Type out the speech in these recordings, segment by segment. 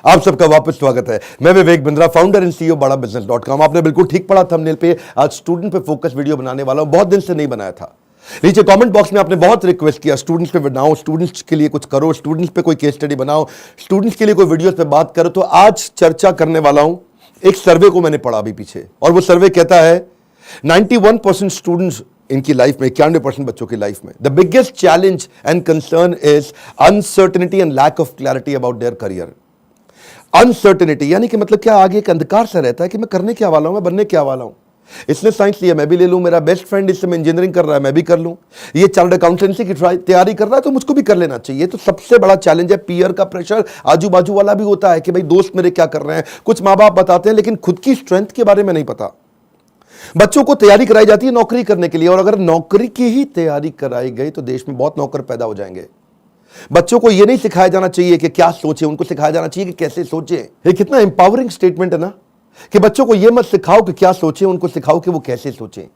आप सबका वापस स्वागत है। मैं Vivek Bindra, founder and CEO badabusiness.com। आपने बिल्कुल ठीक पढ़ा थंबनेल पे। आज स्टूडेंट पे फोकस वीडियो बनाने वाला हूं, बहुत दिन से नहीं बनाया था। नीचे कमेंट बॉक्स में आपने बहुत रिक्वेस्ट किया स्टूडेंट्स पे बनाओ, स्टूडेंट्स के लिए कुछ करो, स्टूडेंट्स पे कोई केस स्टडी बनाओ, स्टूडेंट्स के लिए कोई वीडियोस पे बात करो। तो आज चर्चा करने वाला हूं एक सर्वे को मैंने पढ़ा अभी पीछे, और वो सर्वे कहता है 91% स्टूडेंट्स इनकी लाइफ में, 91% बच्चों की लाइफ में the biggest challenge and concern is uncertainty and lack of clarity about their career. Uncertainty यानी कि मतलब क्या, आगे एक अंधकार सा रहता है कि मैं करने क्या वाला हूं, मैं बनने क्या वाला हूं। इसने साइंस लिया, मैं भी ले लूं। मेरा बेस्ट फ्रेंड इस समय इंजीनियरिंग कर रहा है, मैं भी कर लूं। ये चार्टर्ड अकाउंटेंसी की तैयारी कर रहा है, तो मुझको भी कर लेना चाहिए। तो सबसे बड़ा चैलेंज है पीयर का प्रेशर। आजू बाजू वाला भी होता है कि भाई दोस्त मेरे क्या कर रहे हैं, कुछ माँ बाप बताते हैं, लेकिन खुद की स्ट्रेंथ के बारे में नहीं पता। बच्चों को तैयारी कराई जाती है नौकरी करने के लिए, और अगर नौकरी की ही तैयारी कराई गई तो देश में बहुत नौकर पैदा हो जाएंगे। बच्चों को यह नहीं सिखाया जाना चाहिए कि क्या सोचे, उनको सिखाया जाना चाहिए कि कैसे सोचे। ये कितना एम्पावरिंग स्टेटमेंट है ना, कि बच्चों को यह मत सिखाओ कि क्या सोचे, उनको सिखाओ कि वो कैसे सोचे।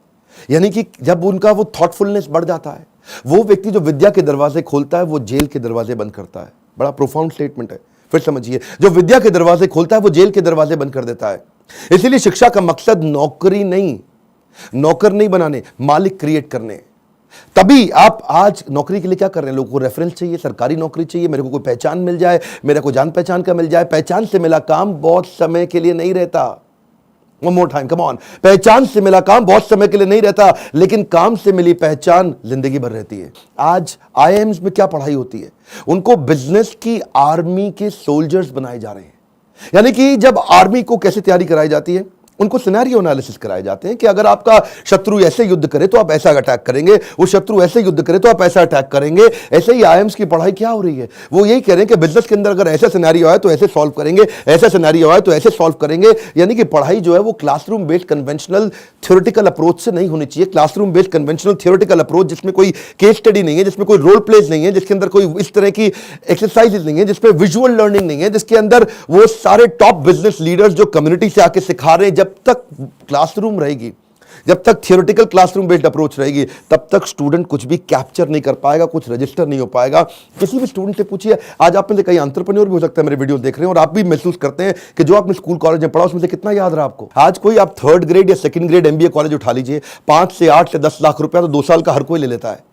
यानी कि जब उनका वो थॉटफुलनेस बढ़ जाता है, वो व्यक्ति जो विद्या के दरवाजे खोलता है वो जेल के दरवाजे बंद करता है। बड़ा प्रोफाउंड स्टेटमेंट है, फिर समझिए। जो विद्या के दरवाजे खोलता है वो जेल के दरवाजे बंद कर देता है। इसीलिए शिक्षा का मकसद नौकरी नहीं, नौकर नहीं बनाने, मालिक क्रिएट करने। तभी आप आज नौकरी के लिए क्या कर रहे हैं, लोगों को रेफरेंस चाहिए, सरकारी नौकरी चाहिए, मेरे को कोई पहचान मिल जाए, मेरे को जान पहचान का मिल जाए। पहचान से मिला काम बहुत समय के लिए नहीं रहता। One more time, come on. पहचान से मिला काम बहुत समय के लिए नहीं रहता, लेकिन काम से मिली पहचान जिंदगी भर रहती है। आज आईआईएम्स में क्या पढ़ाई होती है, उनको बिजनेस की आर्मी के सोल्जर्स बनाए जा रहे हैं। यानी कि जब आर्मी को कैसे तैयारी कराई जाती है, उनको सिनेरियो एनालिसिस कराए जाते हैं कि अगर आपका शत्रु ऐसे युद्ध करे तो आप ऐसा अटैक करेंगे, वो शत्रु ऐसे युद्ध करे तो आप ऐसा अटैक करेंगे। ऐसे ही आईएम्स की पढ़ाई क्या हो रही है, वो यही कह रहे हैं कि बिजनेस के अंदर अगर ऐसा सिनेरियो आए तो ऐसे सॉल्व करेंगे, ऐसा सिनेरियो आए तो ऐसे सॉल्व करेंगे। यानी कि पढ़ाई जो है वो classroom based conventional theoretical approach से नहीं होनी चाहिए। Classroom based conventional theoretical approach जिसमें कोई केस स्टडी नहीं है, जिसमें कोई रोल प्लेज नहीं है, जिसके अंदर कोई इस तरह की एक्सरसाइजेज नहीं है, जिसमें विजुअल लर्निंग नहीं है, जिसके अंदर वो सारे टॉप बिजनेस लीडर्स जो कम्युनिटी से आके सिखा रहे हैं। जब तक क्लासरूम रहेगी, जब तक थियोरेटिकल क्लासरूम बेस्ड अप्रोच रहेगी, तब तक स्टूडेंट कुछ भी कैप्चर नहीं कर पाएगा, कुछ रजिस्टर नहीं हो पाएगा। किसी भी स्टूडेंट से पूछिए, आज आप में से कई एंटरप्रेन्योर भी हो सकता है मेरे वीडियो देख रहे हैं, और आप भी महसूस करते हैं कि जो आपने स्कूल कॉलेज में पढ़ा उसमें से कितना याद रहा आपको। आज कोई आप 3rd ग्रेड या 2nd ग्रेड एमबीए कॉलेज उठा लीजिए, 5 से 8 से 10 लाख रुपया तो 2 साल का हर कोई ले लेता है।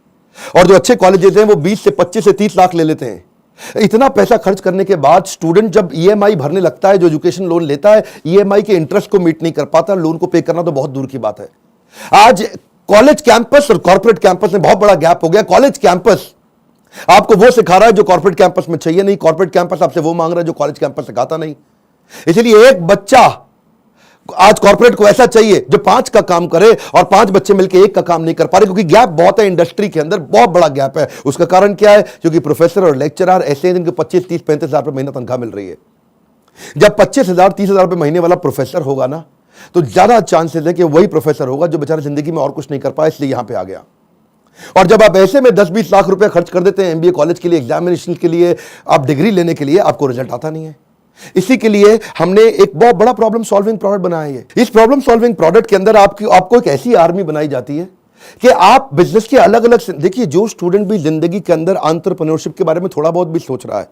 और जो अच्छे कॉलेजेस हैं वो 20 से 25 से 30 लाख ले लेते हैं। इतना पैसा खर्च करने के बाद स्टूडेंट जब ईएमआई भरने लगता है, जो एजुकेशन लोन लेता है, ईएमआई के इंटरेस्ट को मीट नहीं कर पाता, लोन को पे करना तो बहुत दूर की बात है। आज कॉलेज कैंपस और कॉर्पोरेट कैंपस में बहुत बड़ा गैप हो गया। कॉलेज कैंपस आपको वो सिखा रहा है जो कॉर्पोरेट कैंपस में चाहिए नहीं, कॉर्पोरेट कैंपस आपसे वो मांग रहा है जो कॉलेज कैंपस सिखाता नहीं। इसलिए एक बच्चा आज कॉर्पोरेट को ऐसा चाहिए जो 5 का काम करे, और 5 बच्चे मिलकर 1 का काम नहीं कर पा रहे, क्योंकि गैप बहुत है इंडस्ट्री के अंदर, बहुत बड़ा गैप है। उसका कारण क्या है, क्योंकि प्रोफेसर और लेक्चरर ऐसे हैं जिनको 25, 30, 35 हजार रुपए महीना तनख्वाह मिल रही है। जब 25,000, 30,000 रुपए महीने वाला प्रोफेसर होगा ना, तो ज्यादा चांसेस है कि वही प्रोफेसर होगा जो बेचारा जिंदगी में और कुछ नहीं कर पाया, इसलिए यहां पे आ गया। और जब आप ऐसे में 10-20 लाख रुपए खर्च कर देते हैं एमबीए कॉलेज के लिए, एग्जामिनेशन के लिए, आप डिग्री लेने के लिए, आपको रिजल्ट आता नहीं है। इसी के लिए हमने एक बहुत बड़ा प्रॉब्लम सॉल्विंग प्रोडक्ट बनाया है। इस प्रॉब्लम सॉल्विंग प्रोडक्ट के अंदर आपको एक ऐसी आर्मी बनाई जाती है कि आप बिजनेस के अलग अलग, देखिए जो स्टूडेंट भी जिंदगी के अंदर एंटरप्रेन्योरशिप के बारे में थोड़ा बहुत भी सोच रहा है,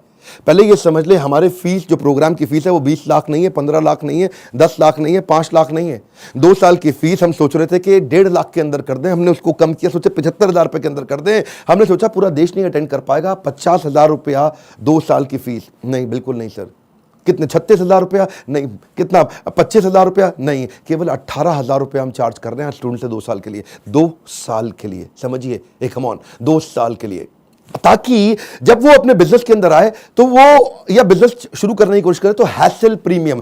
पहले ये समझ ले हमारे फीस, जो प्रोग्राम की फीस है वो 20 लाख नहीं है, 15 लाख नहीं है, 10 लाख नहीं है, 5 लाख नहीं है। 2 साल की फीस हम सोच रहे थे कि 1.5 लाख के अंदर कर दें, हमने उसको कम किया, सोचे 75,000 रुपए के अंदर कर दें। हमने सोचा पूरा देश नहीं अटेंड कर पाएगा, 50,000 रुपया 2 साल की फीस। नहीं, बिल्कुल नहीं सर। कितने, 36,000 रुपया? नहीं। कितना, 25,000 रुपया? नहीं। केवल 18,000 रुपया हम चार्ज कर रहे हैं स्टूडेंट से 2 साल के लिए। 2 साल के लिए, समझिए, एक कम ऑन, 2 साल के लिए, ताकि जब वो अपने बिजनेस के अंदर आए तो वो, या बिजनेस शुरू करने की कोशिश करे तो हैसल प्रीमियम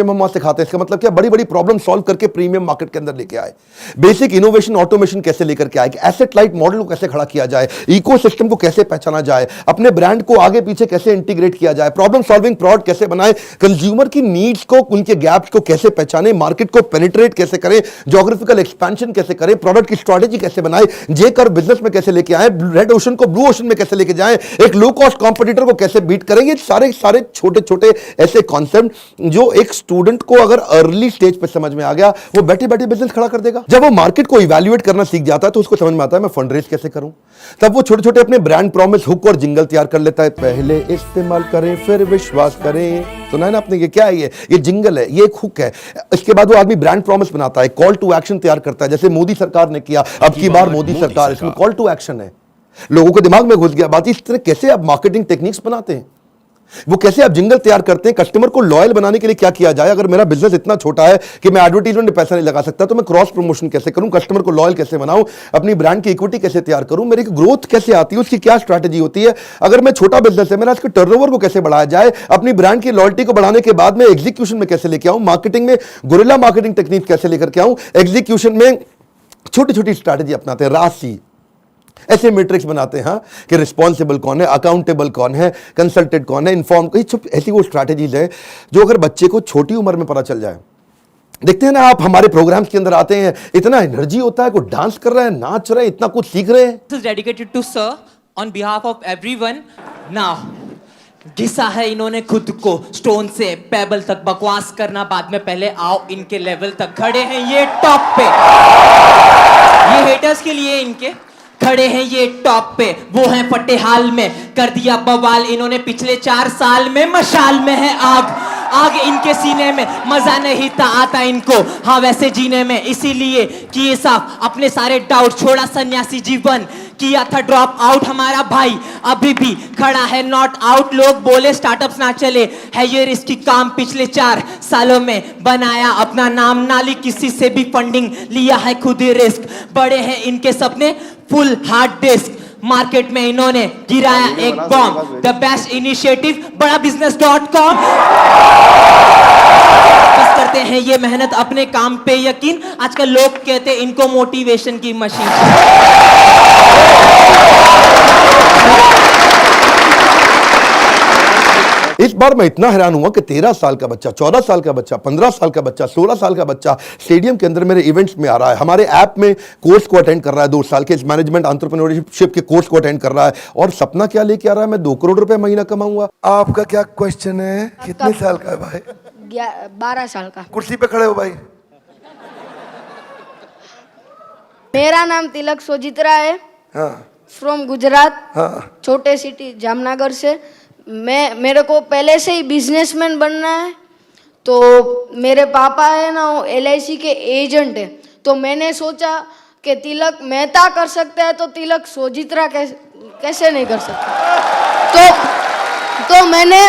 हम वहां सिखाते हैं। इसका मतलब क्या, बड़ी बड़ी प्रॉब्लम सॉल्व करके प्रीमियम मार्केट के अंदर लेके आए, बेसिक इनोवेशन ऑटोमेशन कैसे लेकर के आए, एसेट लाइट मॉडल को कैसे खड़ा किया जाए, इकोसिस्टम को कैसे पहचाना जाए, अपने ब्रांड को आगे पीछे कैसे इंटीग्रेट किया जाए, प्रॉब्लम सॉल्विंग प्रोडक्ट कैसे बनाए, कंज्यूमर की नीड्स को, उनके गैप्स को कैसे पहचाने, मार्केट को पेनिट्रेट कैसे करें, ज्योग्राफिकल एक्सपेंशन कैसे करें, प्रोडक्ट की स्ट्रेटेजी कैसे बनाए, जे कर्व बिजनेस में कैसे लेके आए, रेड ओशन को ब्लू ओशन में कैसे लेके जाएं, एक लो कॉस्ट कॉम्पिटिटर को कैसे बीट करेंगे, सारे सारे छोटे छोटे ऐसे कॉन्सेप्ट जो एक स्टूडेंट को अगर अर्ली स्टेज पे समझ में आ गया, वो बैठे बैठे बिजनेस खड़ा कर देगा। जब वो मार्केट को इवैल्यूएट करना सीख जाता है तो उसको समझ में आता है मैं फंड रेज कैसे करूं। तब वो छोटे छोटे अपने ब्रांड प्रॉमिस, हुक और जिंगल तैयार कर लेता है। पहले इस्तेमाल करें फिर विश्वास करें, सुना है ना आपने? ये क्या है? ये जिंगल है, ये एक हुक है। इसके बाद वो आदमी ब्रांड प्रॉमिस बनाता है, कॉल टू एक्शन तैयार करता है, जैसे मोदी सरकार ने किया, अब की बार मोदी सरकार, इसमें कॉल टू एक्शन है। लोगों के दिमाग में घुस गया बात। इस तरह कैसे आप मार्केटिंग टेक्निक्स बनाते हैं, वो कैसे आप जिंगल तैयार करते हैं, कस्टमर को लॉयल बनाने के लिए क्या किया जाए। अगर मेरा बिजनेस इतना छोटा है कि मैं एडवर्टाइजमेंट में पैसा नहीं लगा सकता, तो मैं क्रॉस प्रमोशन कैसे करूं, कस्टमर को लॉयल कैसे बनाऊं, अपनी ब्रांड की इक्विटी कैसे तैयार करूं, मेरी ग्रोथ कैसे आती है, उसकी क्या स्ट्रैटेजी होती है। अगर मैं छोटा बिजनेस है, मेरा इसके टर्नओवर को कैसे बढ़ाया जाए, अपनी ब्रांड की लॉयल्टी को बढ़ाने के बाद में एग्जीक्यूशन में कैसे लेके आऊं, मार्केटिंग में गुरिल्ला मार्केटिंग टेक्निक कैसे लेकर के आऊं, एग्जीक्यूशन में छोटी छोटी स्ट्रैटेजी अपनाते हैं, राशि ऐसे मैट्रिक्स बनाते हैं कि रिस्पॉन्सिबल कौन है, अकाउंटेबल कौन है, कंसल्टेड कौन है, इन्फॉर्म, ऐसी वो स्ट्रैटेजीज है जो अगर बच्चे को छोटी उम्र में पता चल जाए। देखते हैं ना आप, हमारे प्रोग्राम्स के अंदर आते हैं, इतना एनर्जी होता है, कोई डांस कर रहे हैं, नाच रहे हैं, इतना कुछ सीख रहे हैं। This is dedicated to sir on behalf of everyone. Now, घिसा है इन्होंने खुद को स्टोन से पेबल तक, बकवास करना बाद में, पहले आओ इनके लेवल तक। खड़े हैं ये टॉप पे, ये हेटर्स के लिए इनके खड़े हैं ये टॉप पे, वो हैं फटे हाल में, कर दिया बवाल इन्होंने पिछले 4 साल में। मशाल में है आग, आग इनके सीने में, मजा नहीं था आता इनको हाँ वैसे जीने में, इसीलिए किए साफ अपने सारे डाउट, छोड़ा सन्यासी जीवन, किया था ड्रॉप आउट। हमारा भाई अभी भी खड़ा है नॉट आउट। लोग बोले स्टार्टअप्स ना चले, है ये रिस्की काम, पिछले 4 सालों में बनाया अपना नाम, नाली किसी से भी फंडिंग लिया है खुद ही रिस्क, बड़े हैं इनके सपने फुल हार्ड डिस्क, मार्केट में इन्होंने गिराया एक बॉम्ब, द बेस्ट इनिशिएटिव बड़ा business.com। बस करते हैं ये मेहनत अपने काम पे यकीन, आजकल लोग कहते हैं इनको मोटिवेशन की मशीन। इस बार मैं इतना हैरान हुआ कि 13 साल का बच्चा, 14 साल का बच्चा, 15 साल का बच्चा, 16 साल का बच्चा स्टेडियम के अंदर मेरे इवेंट्स में आ रहा है, हमारे ऐप में कोर्स को अटेंड कर रहा है, 2 साल के मैनेजमेंट एंटरप्रेन्योरशिप के कोर्स को अटेंड कर रहा है, और सपना क्या लेके आ रहा है, मैं 2 करोड़ रुपए महीना कमाऊंगा। आपका क्या क्वेश्चन है? कितने साल का है भाई? 12 साल का। कुर्सी पे खड़े हो भाई। मेरा नाम तिलक सोजित्रा है, फ्रॉम गुजरात, छोटे सिटी जामनगर से। मेरे को पहले से ही बिजनेसमैन बनना है, तो मेरे पापा है ना वो LIC के एजेंट है, तो मैंने सोचा कि तिलक मेहता कर सकता है तो तिलक सोजित्रा कैसे नहीं कर सकता। तो मैंने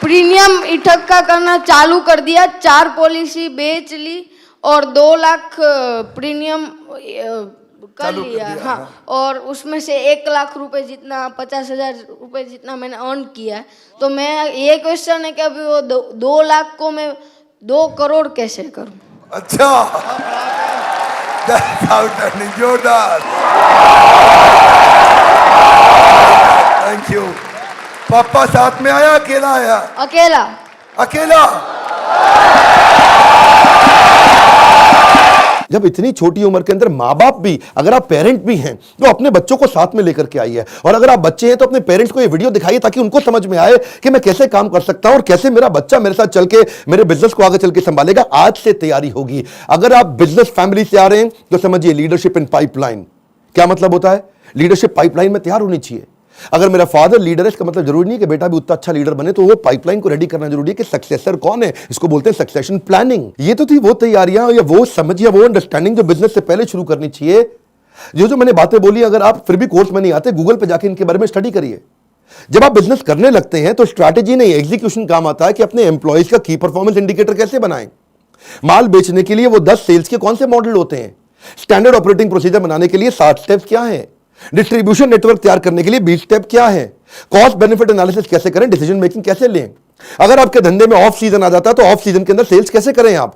प्रीमियम इकट्ठा करना चालू कर दिया, 4 पॉलिसी बेच ली और 2 लाख प्रीमियम कर लिया। हाँ, और उसमें से 1 लाख रुपए जितना, 50,000 रुपए जितना मैंने अर्न किया है। तो मैं ये क्वेश्चन है कि अभी वो 2 लाख को मैं 2 करोड़ कैसे करूं? अच्छा, जोरदार, थैंक यू। पापा साथ में आया, अकेला आया? अकेला। अकेला। जब इतनी छोटी उम्र के अंदर माँ बाप भी, अगर आप पेरेंट भी हैं तो अपने बच्चों को साथ में लेकर के आइए, और अगर आप बच्चे हैं तो अपने पेरेंट्स को ये वीडियो दिखाइए ताकि उनको समझ में आए कि मैं कैसे काम कर सकता हूं और कैसे मेरा बच्चा मेरे साथ चल के मेरे बिजनेस को आगे चल के संभालेगा। आज से तैयारी होगी। अगर आप बिजनेस फैमिली से आ रहे हैं तो समझिए लीडरशिप इन पाइपलाइन। क्या मतलब होता है? लीडरशिप पाइपलाइन में तैयार होनी चाहिए। अगर मेरा फादर लीडर है, इसका मतलब जरूरी नहीं कि बेटा भी उतना अच्छा लीडर बने, तो वो पाइपलाइन को रेडी करना जरूरी है कि सक्सेसर कौन है, इसको बोलते हैं सक्सेशन प्लानिंग। ये तो थी वो तैयारियां या वो समझ या वो अंडरस्टैंडिंग जो बिजनेस से पहले शुरू करनी चाहिए। जो मैंने बातें बोली, अगर आप फिर भी कोर्स में नहीं आते, गूगल पे जाके इनके बारे में स्टडी करिए। जब आप बिजनेस करने लगते हैं तो स्ट्रैटेजी नहीं, एग्जीक्यूशन काम आता है कि अपने एम्प्लॉइज का की परफॉर्मेंस इंडिकेटर कैसे बनाएं। माल बेचने के लिए वो 10 सेल्स के कौन से मॉडल होते हैं, स्टैंडर्ड ऑपरेटिंग प्रोसीजर बनाने के लिए 60 स्टेप्स क्या हैं, डिस्ट्रीब्यूशन नेटवर्क तैयार करने के लिए 20 स्टेप क्या है, कॉस्ट बेनिफिट एनालिसिस कैसे करें, डिसीजन मेकिंग कैसे लें। अगर आपके धंधे में ऑफ सीजन आ जाता है तो ऑफ सीजन के अंदर सेल्स कैसे करें आप।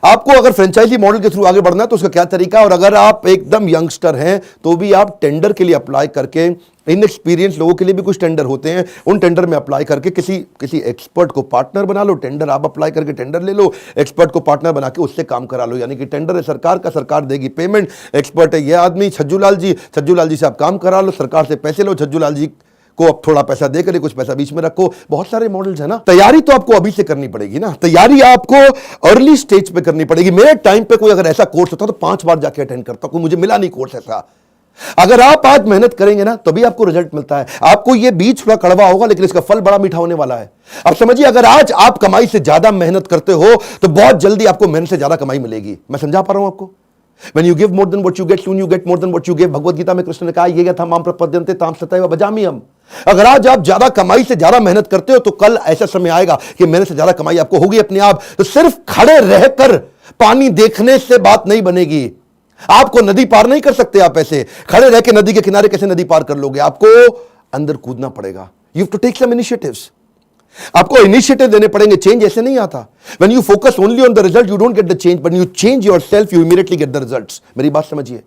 आपको अगर फ्रेंचाइजी मॉडल के थ्रू आगे बढ़ना है तो उसका क्या तरीका है, और अगर आप एकदम यंगस्टर हैं तो भी आप टेंडर के लिए अप्लाई करके, इनएक्सपीरियंस लोगों के लिए भी कुछ टेंडर होते हैं, उन टेंडर में अप्लाई करके किसी एक्सपर्ट को पार्टनर बना लो। टेंडर आप अप्लाई करके टेंडर ले लो, एक्सपर्ट को पार्टनर बना के उससे काम करा लो। यानी कि टेंडर है सरकार का, सरकार देगी पेमेंट, एक्सपर्ट है ये आदमी छज्जू लाल जी से आप काम करा लो, सरकार से पैसे लो, छज्जू लाल जी को अब थोड़ा पैसा देकर कुछ पैसा बीच में रखो। बहुत सारे मॉडल्स है ना। तैयारी तो आपको अभी से करनी पड़ेगी ना, तैयारी आपको अर्ली स्टेज पे करनी पड़ेगी। मेरे टाइम पे कोई अगर ऐसा कोर्स होता तो 5 बार जाके अटेंड करता, कोई मुझे मिला नहीं कोर्स ऐसा। अगर आप आज मेहनत करेंगे ना तभी आपको रिजल्ट मिलता है। आपको ये बीज थोड़ा कड़वा होगा लेकिन इसका फल बड़ा मीठा होने वाला है। अब समझिए, अगर आज आप कमाई से ज्यादा मेहनत करते हो तो बहुत जल्दी आपको मेहनत से ज्यादा कमाई मिलेगी। मैं समझा पा रहा हूं आपको? When you give more than what you get, soon you get more than what you give। Bhagavad Gita में कृष्ण ने कहा, ये था माम प्रपद्यन्ते ताम सतैव भजाम्यहम्। अगर आज आप ज्यादा कमाई से ज्यादा मेहनत करते हो तो कल ऐसा समय आएगा कि मेहनत से ज्यादा कमाई आपको होगी अपने आप। तो सिर्फ खड़े रहकर पानी देखने से बात नहीं बनेगी। आपको नदी पार नहीं कर सकते आप ऐसे खड़े रह के। नदी के किनारे कैसे नदी पार कर लोगे? आपको अंदर कूदना पड़ेगा। You have to take some initiatives. आपको इनिशिएटिव लेने पड़ेंगे। चेंज ऐसे नहीं आता। When you focus only on the result you don't get the change, but you change yourself you immediately get the results. मेरी बात समझिए।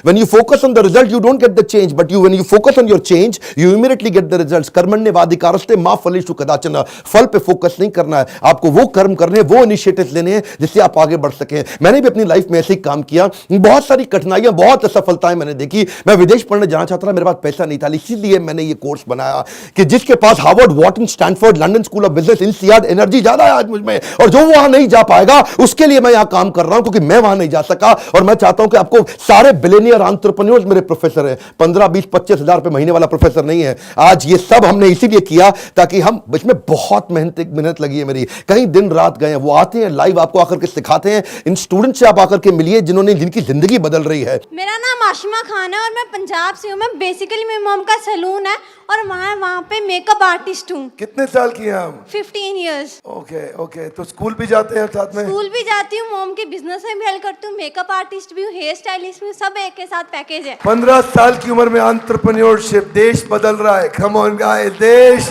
When you focus on the result, you don't get the change, but when you focus on your change, you immediately get the results। कर्मण्येवाधिकारस्ते मा फलेषु कदाचन। फल पे focus नहीं करना है आपको, वो कर्म करने, वो इनिशिएटिव लेने हैं जिससे आप आगे बढ़ सके। मैंने भी अपनी लाइफ में ऐसे ही काम किया। बहुत सारी कठिनाइयां, बहुत असफलताएं मैंने देखी। मैं विदेश पढ़ने जाना चाहता था, मेरे पास पैसा नहीं था, इसीलिए मैंने ये कोर्स बनाया कि जिसके पास Harvard, Wharton, Stanford, London School of Business, INSEAD energy ज्यादा है आज मुझ में, और जो वहां नहीं जा पाएगा उसके लिए मैं यहां काम कर रहा हूं, क्योंकि मैं वहां नहीं जा सका। और मैं चाहता हूं कि आपको सारे बिलियनियर एंटरप्रेन्योर्स मेरे प्रोफेसर हैं। 15, 20, 25 हजार रुपए महीने वाला प्रोफेसर नहीं है। आज ये सब हमने इसीलिए किया ताकि हम, इसमें बहुत मेहनत लगी है मेरी, कहीं दिन रात गए हैं। वो आते हैं लाइव, आपको आकर के सिखाते हैं। इन स्टूडेंट से आप आकर के मिलिए जिनकी जिंदगी बदल रही है। मेरा नाम आशिमा खान है और मैं पंजाब से हूँ। मैं बेसिकली मेरी मॉम का सैलून है और वहाँ पे मेकअप आर्टिस्ट हूँ। कितने साल की हैं आप? 15 इयर्स। ओके। तो स्कूल भी जाते हैं साथ में? स्कूल भी जाती हूँ, मॉम के बिजनेस में भी हेल्प करती हूँ, मेकअप आर्टिस्ट भी हूँ, हेयर स्टाइलिस्ट भी हूँ, सब एक के साथ पैकेज है। 15 साल की उम्र में एंटरप्रेन्योरशिप, देश बदल रहा है। कम ऑन गाइस, देश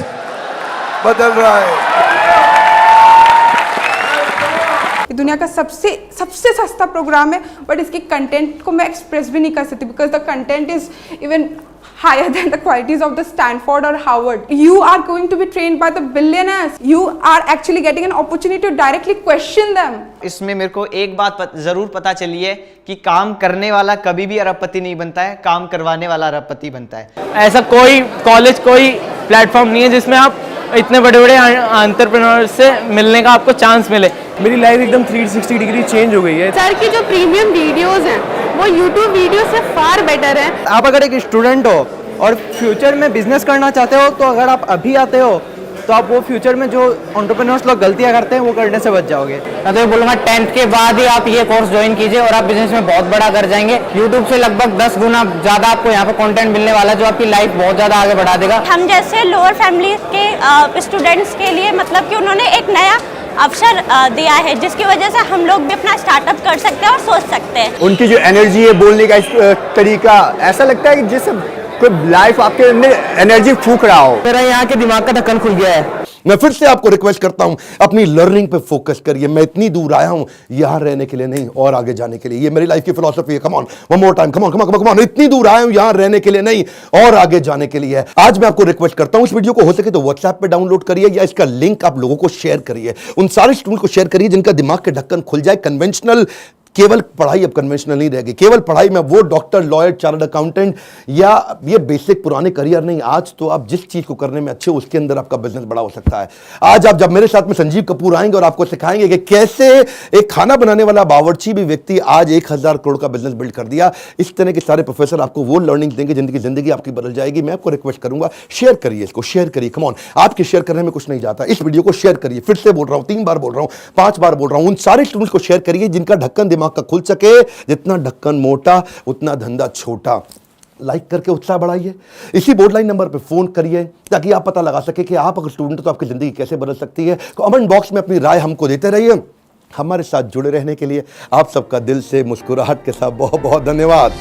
बदल रहा है। दुनिया का सबसे सस्ता प्रोग्राम है, बट इसके कंटेंट को मैं एक्सप्रेस भी नहीं कर सकती because the content is even higher than the qualities of the Stanford or Harvard. You are going to be trained by the billionaires. You are actually getting an opportunity to directly question them. इसमें मेरे को एक बात जरूर पता चली है कि काम करने वाला कभी भी अरबपति नहीं बनता है, काम करवाने वाला अरबपति बनता है। ऐसा कोई कॉलेज, कोई प्लेटफॉर्म नहीं है जिसमें आप इतने बड़े बड़े एंटरप्रेन्योर से मिलने का आपको चांस मिले। मेरी लाइफ एकदम 360 डिग्री चेंज हो गई है। सर की जो प्रीमियम वीडियोस हैं वो यूट्यूब वीडियो से फार बेटर है। आप अगर एक स्टूडेंट हो और फ्यूचर में बिजनेस करना चाहते हो तो अगर आप अभी आते हो तो आप वो फ्यूचर में जो एंटरप्रेन्योर्स लोग गलतियां करते हैं वो करने से बच जाओगे। मैं तो बोलूँगा 10th के बाद ही आप ये कोर्स ज्वाइन कीजिए और आप बिजनेस में बहुत बड़ा कर जाएंगे। यूट्यूब से लगभग 10 गुना ज़्यादा आपको यहाँ पे कंटेंट मिलने वाला है जो आपकी लाइफ बहुत ज़्यादा आगे बढ़ा देगा। हम जैसे लोअर फैमिली के स्टूडेंट्स के लिए मतलब कि उन्होंने एक नया अवसर दिया है जिसकी वजह से हम लोग भी अपना स्टार्टअप कर सकते हैं और सोच सकते हैं। उनकी जो एनर्जी है, बोलने का तरीका, ऐसा लगता है कि जैसे कोई लाइफ आपके अंदर एनर्जी फूंक रहा हो। मेरा यहाँ के दिमाग का ढक्कन खुल गया है। मैं फिर से आपको रिक्वेस्ट करता हूं, अपनी लर्निंग पे फोकस करिए। मैं इतनी दूर आया हूं यहां रहने के लिए नहीं, और आगे जाने के लिए। ये मेरी लाइफ की फिलॉसफी है। Come on, one more time, come on. इतनी दूर आया हूं यहां रहने के लिए नहीं, और आगे जाने के लिए है। आज मैं आपको रिक्वेस्ट करता हूं, इस वीडियो को हो सके तो व्हाट्सएप पे डाउनलोड करिए या इसका लिंक आप लोगों को शेयर करिए। उन सारे स्टूडेंट को शेयर करिए जिनका दिमाग के ढक्कन खुल जाए। कन्वेंशनल केवल पढ़ाई अब कन्वेंशनल नहीं रहेगी। केवल पढ़ाई में वो डॉक्टर, लॉयर, चार्टर्ड अकाउंटेंट या ये बेसिक पुराने करियर नहीं। आज तो आप जिस चीज को करने में अच्छे, उसके अंदर आपका बिजनेस बड़ा हो सकता है। आज आप जब मेरे साथ में संजीव कपूर आएंगे और आपको सिखाएंगे कि कैसे एक खाना बनाने वाला बावर्ची भी व्यक्ति आज 1000 करोड़ का बिजनेस बिल्ड कर दिया। इस तरह के सारे प्रोफेसर आपको वो लर्निंग देंगे जिंदगी आपकी बदल जाएगी। मैं आपको रिक्वेस्ट करूंगा, शेयर करिए इसको, शेयर करिए। कम ऑन, आपके शेयर करने में कुछ नहीं जाता। इस वीडियो को शेयर करिए। फिर से बोल रहा हूं, 3 बार बोल रहा हूं, 5 बार बोल रहा हूं। उन सारे स्टूडेंट्स को शेयर करिए जिनका ढक्कन दिमाग का खुल सके। जितना ढक्कन मोटा उतना धंधा छोटा। लाइक करके उत्साह बढ़ाइए। इसी बोर्डलाइन नंबर पे फोन करिए ताकि आप पता लगा सके कि आप अगर स्टूडेंट हो तो आपकी जिंदगी कैसे बदल सकती है। कमेंट बॉक्स में अपनी राय हमको देते रहिए। हमारे साथ जुड़े रहने के लिए आप सबका दिल से मुस्कुराहट के साथ बहुत बहुत धन्यवाद।